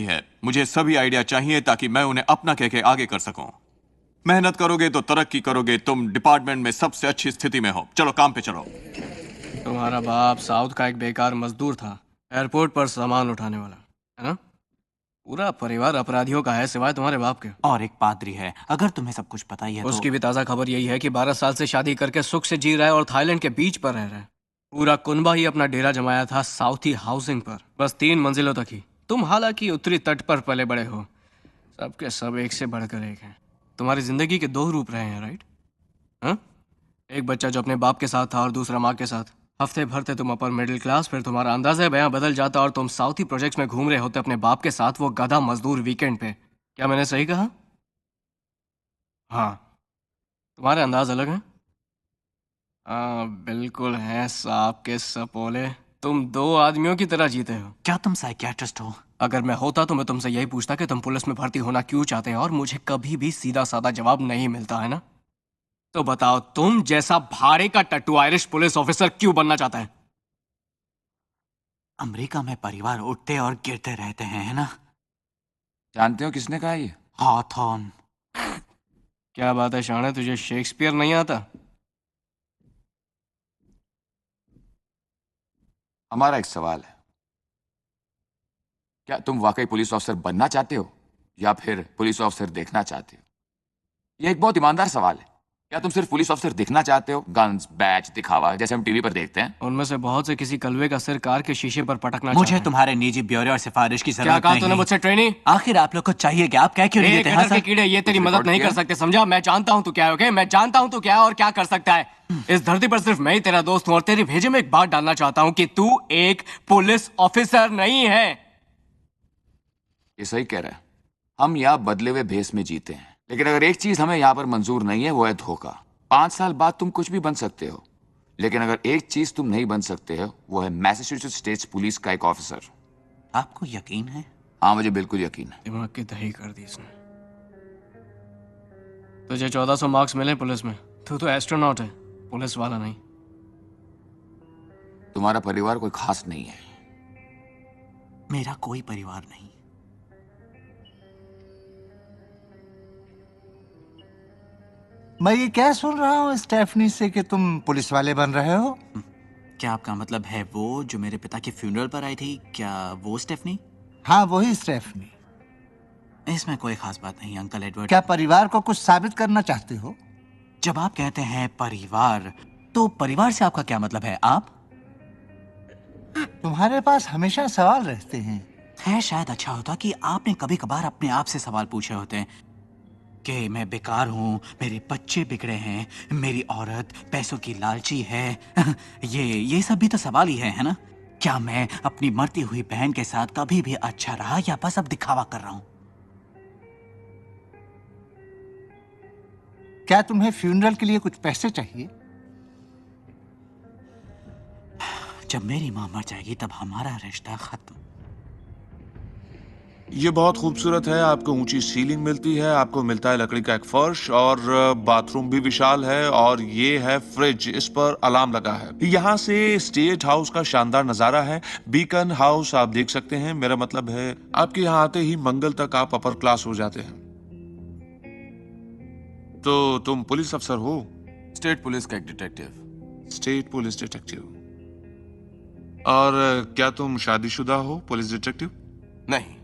है। मुझे सभी आइडिया चाहिए ताकि मैं उन्हें अपना कह के आगे कर सकूं। मेहनत करोगे तो तरक्की करोगे। तुम डिपार्टमेंट में सबसे अच्छी स्थिति में हो। चलो काम पे चलो। तुम्हारा बाप साउथ का एक बेकार मजदूर था, एयरपोर्ट पर सामान उठाने वाला, है ना? पूरा परिवार अपराधियों का है सिवाय तुम्हारे बाप के। और एक पादरी है। अगर तुम्हें सब कुछ पता ही है तो उसकी भी ताज़ा खबर यही है कि 12 साल से शादी करके सुख से जी रहा है और थाईलैंड के बीच पर रह रहा है। पूरा कुनबा ही अपना डेरा जमाया था साउथी हाउसिंग पर, बस 3 मंजिलों तक ही। तुम हालांकि उत्तरी तट पर पले बड़े हो, सबके सब एक से बढ़कर एक हैं। तुम्हारी जिंदगी के 2 रूप रहे हैं, राइट? हाँ, एक बच्चा जो अपने बाप के साथ था और दूसरा माँ के साथ। हफ्ते भर थे तुम अपर मिडिल क्लास, फिर तुम्हारा अंदाजा बयां बदल जाता और तुम साउथी प्रोजेक्ट्स में घूम रहे होते अपने बाप के साथ, वो गधा मजदूर वीकेंड पे। क्या मैंने सही कहा? हाँ, तुम्हारे अंदाज अलग हैं। हाँ बिल्कुल हैं, सांप के सपोले। तुम 2 आदमियों की तरह जीते हो। क्या तुम साइकियाट्रिस्ट हो? अगर मैं होता तो मैं तुमसे यही पूछता कि तुम पुलिस में भर्ती होना क्यों चाहते हैं, और मुझे कभी भी सीधा साधा जवाब नहीं मिलता है ना। तो बताओ, तुम जैसा भाड़े का टट्टू आयरिश पुलिस ऑफिसर क्यों बनना चाहता है? अमेरिका में परिवार उठते और गिरते रहते हैं, है ना? जानते हो किसने कहा ये? हॉथॉर्न। क्या बात है शाणे, तुझे शेक्सपियर नहीं आता? हमारा एक सवाल है, क्या तुम वाकई पुलिस ऑफिसर बनना चाहते हो या फिर पुलिस ऑफिसर देखना चाहते हो? यह एक बहुत ईमानदार सवाल है। क्या तुम सिर्फ पुलिस ऑफिसर दिखना चाहते हो, गन्स बैच दिखावा जैसे हम टीवी पर देखते हैं? उनमें से बहुत से किसी कलवे का सिर कार के शीशे पर पटकना मुझे चाहते हैं। तुम्हारे निजी ब्यौरे और सिफारिश की क्या जरूरत कहा नहीं। तूने मुझसे, ट्रेनी? आखिर आप लोग को चाहिए क्या? आप क्या क्यों नहीं देते? हाँ कटर के सर? कीड़े, ये तेरी कुछ मदद रिकॉर्ड नहीं किया? कर सकते, समझा? मैं जानता हूँ तू क्या है, ओके? मैं जानता हूँ तू क्या है और क्या कर सकता है। इस धरती पर सिर्फ मैं ही तेरा दोस्त हूँ, और तेरे भेजे में एक बात डालना चाहता हूँ कि तू एक पुलिस ऑफिसर नहीं है। ये सही कह रहा है। हम यहाँ बदले हुए भेस में जीते हैं, लेकिन अगर एक चीज हमें यहाँ पर मंजूर नहीं है, वो है धोखा। 5 साल बाद तुम कुछ भी बन सकते हो, लेकिन अगर एक चीज तुम नहीं बन सकते हो, वो है मैसाचुसेट्स स्टेट पुलिस का एक ऑफिसर। आपको यकीन है? हाँ, मुझे बिल्कुल यकीन है। दिमाग की दही कर दी इसने। तुझे 1400 मार्क्स मिले पुलिस में। तू तो एस्ट्रोनॉट है, पुलिस वाला नहीं। तुम्हारा परिवार कोई खास नहीं है। मेरा कोई परिवार नहीं। मैं ये क्या सुन रहा हूँ स्टेफनी से कि तुम पुलिस वाले बन रहे हो? क्या आपका मतलब है वो जो मेरे पिता के फ्यूनरल पर आई थी, क्या वो स्टेफनी? हाँ, वही स्टेफनी। इसमें कोई खास बात नहीं अंकल एडवर्ड। क्या परिवार को कुछ साबित करना चाहते हो? जब आप कहते हैं परिवार, तो परिवार से आपका क्या मतलब है? आप तुम्हारे पास हमेशा सवाल रहते हैं। है, शायद अच्छा होता कि आपने कभी कभार अपने आप से सवाल पूछे होते हैं कि मैं बेकार हूँ, मेरे बच्चे बिगड़े हैं, मेरी औरत पैसों की लालची है। ये सब भी तो सवाल ही है ना? क्या मैं अपनी मरती हुई बहन के साथ कभी भी अच्छा रहा या बस अब दिखावा कर रहा हूँ? क्या तुम्हें फ्यूनरल के लिए कुछ पैसे चाहिए? जब मेरी माँ मर जाएगी तब हमारा रिश्ता खत्म। ये बहुत खूबसूरत है। आपको ऊंची सीलिंग मिलती है, आपको मिलता है लकड़ी का एक फर्श, और बाथरूम भी विशाल है, और ये है फ्रिज, इस पर अलार्म लगा है। यहाँ से स्टेट हाउस का शानदार नजारा है। बीकन हाउस आप देख सकते हैं। मेरा मतलब है आपके यहाँ आते ही मंगल तक आप अपर क्लास हो जाते हैं। तो तुम पुलिस अफसर हो? स्टेट पुलिस का एक डिटेक्टिव। State police detective. और क्या तुम शादीशुदा हो, पुलिस डिटेक्टिव? नहीं,